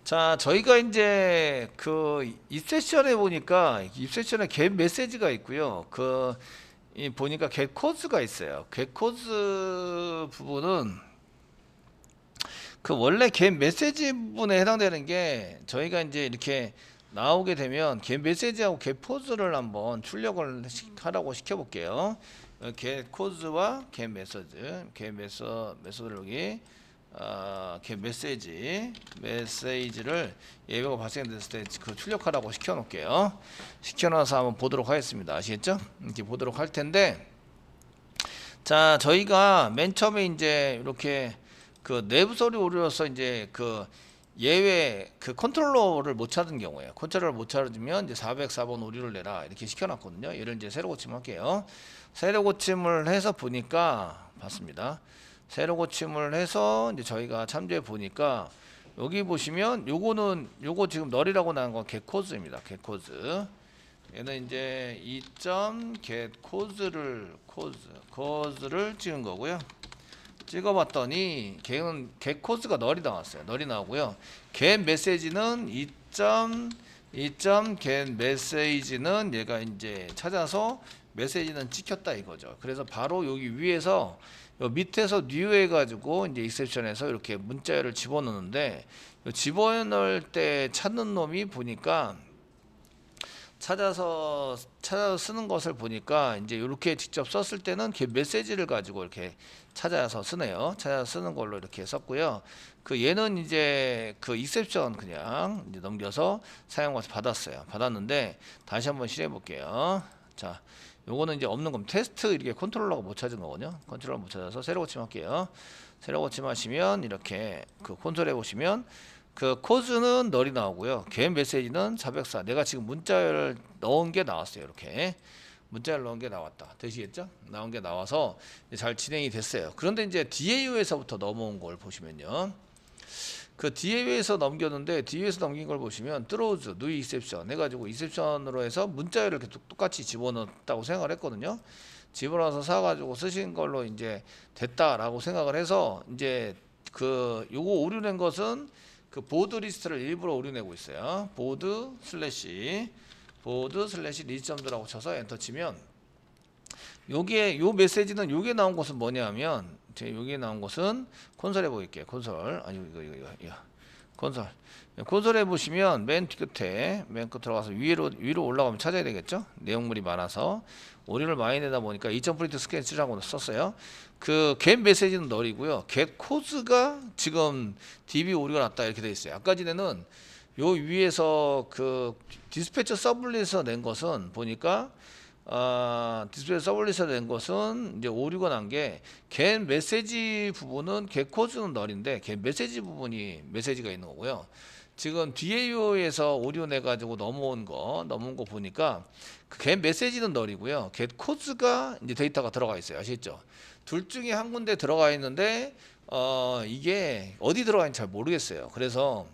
자, 저희가 이제 그 입세션에 보니까 입세션에 겟 메시지가 있고요. 이 보니까 겟 코드가 있어요. 겟 코드 부분은 그 원래 겟 메시지 부분에 해당되는 게 저희가 이제 이렇게 나오게 되면 겟 메시지하고 겟 포즈를 한번 출력을 하라고 시켜볼게요. 겟 코드와 겟 메시지, 메소드를 여기 겟 메시지를 예배가 발생됐을 때 그 출력하라고 시켜놓을게요. 시켜놔서 한번 보도록 하겠습니다. 아시겠죠? 이렇게 보도록 할 텐데, 자, 저희가 맨 처음에 이제 이렇게 그 내부 소리 오류로서 이제 그 예외 그 컨트롤러를 못 찾은 경우에요. 컨트롤러를 못 찾으면 이제 404번 오류를 내라 이렇게 시켜놨거든요. 얘를 이제 새로 고침할게요. 새로 고침을 해서 보니까 봤습니다. 새로 고침을 해서 이제 저희가 참조해 보니까 여기 보시면 요거 지금 널이라고 나온 건 getCode입니다. getCode. 얘는 이제 2.getCode를 찍은 거고요. 찍어봤더니 걔는 getCode가 널이 나왔어요. 널이 나오고요. getMessage는 2.getMessage는 얘가 이제 찾아서 메시지는 찍혔다 이거죠. 그래서 바로 여기 위에서 요 밑에서 new 해가지고 이제 익셉션에서 이렇게 문자열을 집어넣는데 집어넣을 때 찾는 놈이 보니까 찾아서 쓰는 것을 보니까 이제 이렇게 직접 썼을 때는 이렇게 메시지를 가지고 이렇게 찾아서 쓰네요. 찾아서 쓰는 걸로 이렇게 썼고요. 그 얘는 이제 그 익셉션 그냥 이제 넘겨서 사용해서 받았어요. 받았는데 다시 한번 실해 볼게요. 자, 요거는 이제 없는 겁니다. 테스트 이렇게 컨트롤러가 못 찾은 거거든요. 컨트롤러 못 찾아서 새로 고침할게요. 새로 고침하시면 이렇게 그 콘솔에 보시면 그 코드는 널이 나오고요. 겟 메시지는 404. 내가 지금 문자를 넣은 게 나왔어요. 이렇게 문자를 넣은 게 나왔다. 되시겠죠? 나온 게 나와서 잘 진행이 됐어요. 그런데 이제 DAU에서부터 넘어온 걸 보시면요. 그 DAU에서 넘겼는데 DAU에서 넘긴 걸 보시면 throws, new exception 해가지고 exception으로 해서 문자열을 이렇게 똑같이 집어넣었다고 생각을 했거든요. 집어넣어서 사가지고 쓰신 걸로 이제 됐다라고 생각을 해서 이제 그 요거 오류낸 것은 그 보드 리스트를 일부러 오류내고 있어요. 보드 슬래시 리스점드라고 쳐서 엔터 치면 요게 요 메시지는 요게 나온 것은 뭐냐면 여기에 나온 것은 콘솔에 보일게요. 콘솔 아니 이거 콘솔에 보시면 맨 끝에 들어가서 위로 올라가면 찾아야 되겠죠. 내용물이 많아서 오류를 많이 내다 보니까 2.프린트 스케치라고 썼어요. 그 get 메시지는 널이고요. get 코드가 지금 DB 오류가 났다 이렇게 돼 있어요. 아까 전에는 요 위에서 그 디스패처 서블릿에서 낸 것은 보니까 디스플레이 서블릿에서 낸 것은 이제 오류가 난 게 get 메시지 부분은 get 코드는 널인데 get 메시지 부분이 메시지가 있는 거고요. 지금 DAU에서 오류 내 가지고 넘어온 거 보니까 그 get 메시지는 널이고요. get 코드가 이제 데이터가 들어가 있어요. 아시겠죠? 둘 중에 한 군데 들어가 있는데 이게 어디 들어가 있는지 잘 모르겠어요. 그래서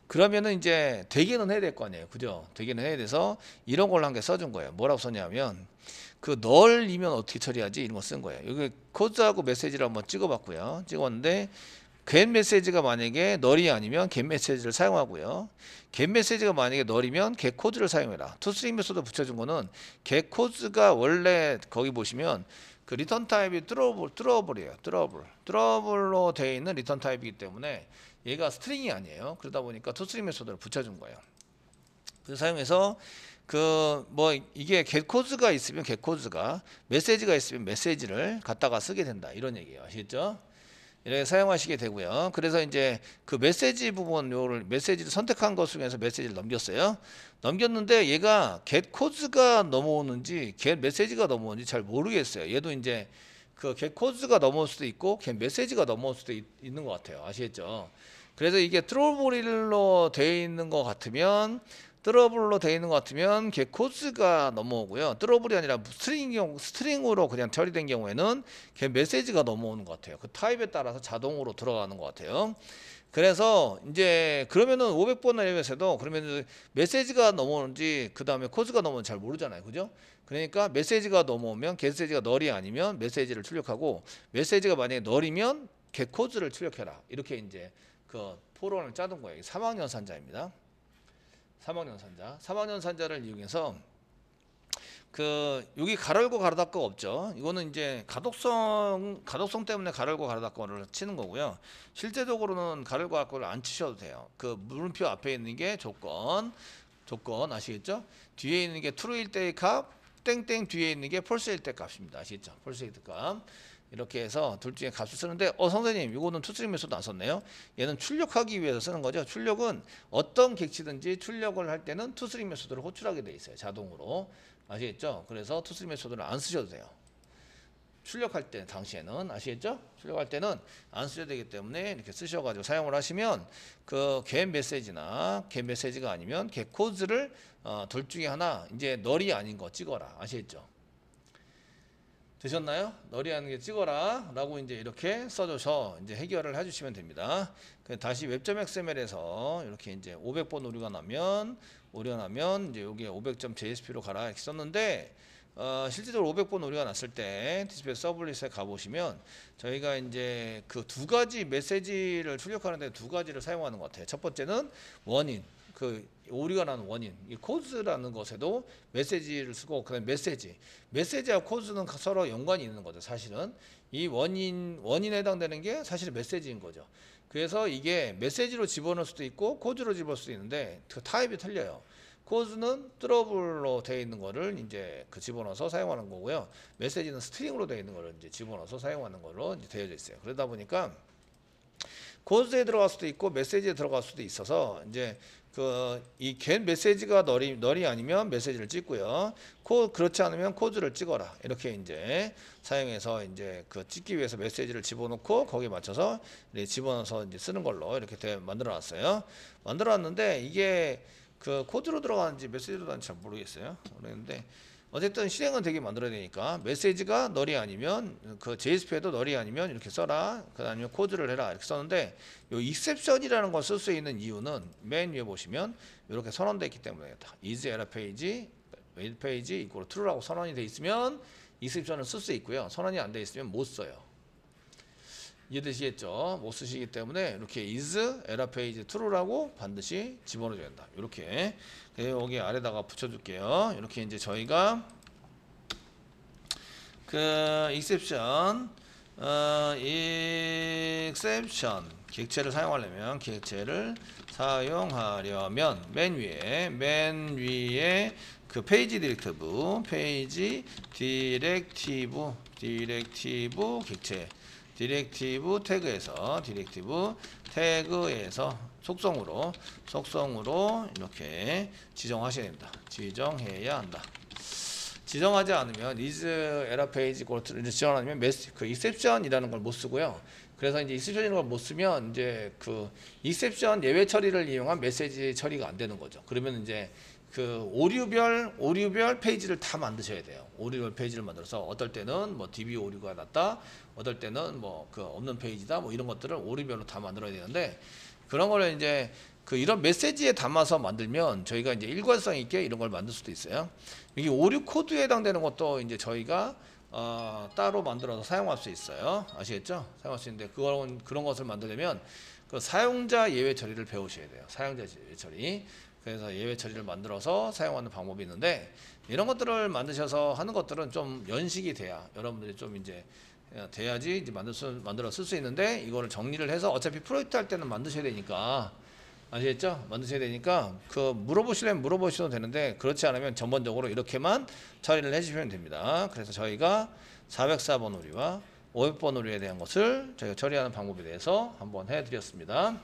그러면은 이제 대개는 해야 될 거 아니에요. 그죠? 대개는 해야 돼서 이런 걸 한 개 써준 거예요. 뭐라고 썼냐면 그 널이면 어떻게 처리하지? 이런 거 쓴 거예요. 여기 코드하고 메시지를 한번 찍어봤고요. 찍었는데 get 메시지가 만약에 널이 아니면 get 메시지를 사용하고요. get 메시지가 만약에 널이면 get 코드를 사용해라. toString 메소드 붙여준 거는 get 코드가 원래 거기 보시면 그 리턴 타입이 트러블이에요. 트러블로 되어 있는 리턴 타입이기 때문에 얘가 스트링이 아니에요. 그러다 보니까 toString 메소드를 붙여준 거예요. 그래서 사용해서 그 뭐 이게 getCode가 있으면 getCode가 메시지가 있으면 메시지를 갖다가 쓰게 된다 이런 얘기예요. 아시겠죠? 이렇게 사용하시게 되고요. 그래서 이제 그 메시지 부분 요를 메시지를 선택한 것 중에서 메시지를 넘겼어요. 넘겼는데 얘가 getCode가 넘어오는지 getMessage가 넘어오는지 잘 모르겠어요. 얘도 이제 그 getCode가 넘어올 수도 있고 getMessage가 넘어올 수도 있는 것 같아요. 아시겠죠? 그래서 이게 트러블로 되어 있는 것 같으면 getCode가 넘어오고요. 트러블이 아니라 스트링으로 그냥 처리된 경우에는 getMessage가 넘어오는 것 같아요. 그 타입에 따라서 자동으로 들어가는 것 같아요. 그래서 이제 그러면은 500번을 해서 그러면 메시지가 넘어오는지 그 다음에 코드가 넘어오는지 잘 모르잖아요. 그죠? 그러니까 메시지가 넘어오면 getMessage가 널이 아니면 메시지를 출력하고 메시지가 만약에 널이면 getCode를 출력해라. 이렇게 이제 그 포론을 짜둔 거예요. 3학년산자입니다. 3학년산자를 이용해서 여기 가로열고 가로닫고 없죠. 이거는 이제 가독성 때문에 가로열고 가로닫고를 치는 거고요. 실제적으로는 가로열고 가로닫고를 안 치셔도 돼요. 그 물음표 앞에 있는 게 조건 아시겠죠? 뒤에 있는 게 true일 때의 값, 땡땡 뒤에 있는 게 false일 때 값입니다. 아시겠죠? false일 때 값. 이렇게 해서 둘 중에 값을 쓰는데 선생님 이거는 투스링 메소드 안 썼네요. 얘는 출력하기 위해서 쓰는 거죠. 출력은 어떤 객치든지 출력을 할 때는 투스링 메소드를 호출하게 돼 있어요. 자동으로. 아시겠죠? 그래서 투스링 메소드를 안 쓰셔도 돼요. 출력할 때 당시에는 아시겠죠? 출력할 때는 안 쓰셔야 되기 때문에 이렇게 쓰셔가지고 사용을 하시면 get 메시지나 get 메시지가 아니면 get 코드를 둘 중에 하나 이제 널이 아닌 거 찍어라. 아시겠죠? 되셨나요? 널이 아닌 게 찍어라 라고 이제 이렇게 써줘서 이제 해결을 해주시면 됩니다. 다시 웹.xml에서 이렇게 이제 500번 오류가 나면 이제 여기에 500.jsp로 가라 이렇게 썼는데 실제적으로 500번 오류가 났을 때 디스플레이 서블릿에 가보시면 저희가 이제 그 두 가지 메시지를 출력하는데 두 가지를 사용하는 것 같아요. 첫 번째는 원인, 오류가 나는 원인, 이 코드라는 것에도 메시지를 쓰고, 그다음에 메시지와 코드는 서로 연관이 있는 거죠. 사실은 이 원인에 해당되는 게 사실은 메시지인 거죠. 그래서 이게 메시지로 집어넣을 수도 있고 코드로 집어넣을 수도 있는데 그 타입이 틀려요. 코드는 트러블로 되어 있는 거를 이제 집어넣어서 사용하는 거고요. 메시지는 스트링으로 되어 있는 거를 이제 집어넣어서 사용하는 걸로 이제 되어져 있어요. 그러다 보니까 코드에 들어갈 수도 있고 메시지에 들어갈 수도 있어서 이제 이 get 메시지가 널이 아니면 메시지를 찍고요. 그렇지 않으면 코드를 찍어라. 이렇게 이제 사용해서 이제 찍기 위해서 메시지를 집어넣고 거기에 맞춰서 집어넣어서 이제 쓰는 걸로 이렇게 만들어 놨어요. 만들어 놨는데 이게 코드로 들어가는지 메시지로 들어가는지 잘 모르겠어요. 그랬는데 어쨌든 실행은 되게 만들어야 되니까 메시지가 널이 아니면 JSP에도 널이 아니면 이렇게 써라. 아니면 코드를 해라. 이렇게 썼는데 요 exception이라는 걸 쓸 수 있는 이유는 맨 위에 보시면 이렇게 선언되어 있기 때문이다. is error page, wait page equal true라고 선언이 되어 있으면 exception을 쓸 수 있고요. 선언이 안 되어 있으면 못 써요. 이해되시겠죠? 못 쓰시기 때문에 이렇게 is error page true라고 반드시 집어넣어줘야 된다. 이렇게 여기 아래다가 붙여줄게요. 이렇게 이제 저희가 exception 객체를 사용하려면 맨 위에 페이지 디렉티브 객체 디렉티브 태그에서 속성으로 이렇게 지정하셔야 됩니다. 지정해야 한다. 지정하지 않으면 is error page 지정하면 exception이라는 걸 못 쓰고요. 그래서 이제 exception이라는 걸 못 쓰면 이제 exception 예외 처리를 이용한 메시지 처리가 안 되는 거죠. 그러면 이제 오류별 페이지를 다 만드셔야 돼요. 오류별 페이지를 만들어서 어떨 때는 DB 오류가 났다, 어떨 때는 없는 페이지다, 이런 것들을 오류별로 다 만들어야 되는데 그런 거를 이제 이런 메시지에 담아서 만들면 저희가 이제 일관성 있게 이런 걸 만들 수도 있어요. 이게 오류 코드에 해당되는 것도 이제 저희가 따로 만들어서 사용할 수 있어요. 아시겠죠? 사용할 수 있는데 그런 것을 만들려면 사용자 예외 처리를 배우셔야 돼요. 사용자 예외 처리. 그래서 예외 처리를 만들어서 사용하는 방법이 있는데 이런 것들을 만드셔서 하는 것들은 좀 연식이 돼야 여러분들이 좀 이제 돼야지 이제 만들어 쓸 수 있는데 이거를 정리를 해서 어차피 프로젝트 할 때는 만드셔야 되니까 아시겠죠? 만드셔야 되니까 물어보시려면 물어보셔도 되는데 그렇지 않으면 전반적으로 이렇게만 처리를 해주시면 됩니다. 그래서 저희가 404번 오류와 500번 오류에 대한 것을 저희가 처리하는 방법에 대해서 한번 해드렸습니다.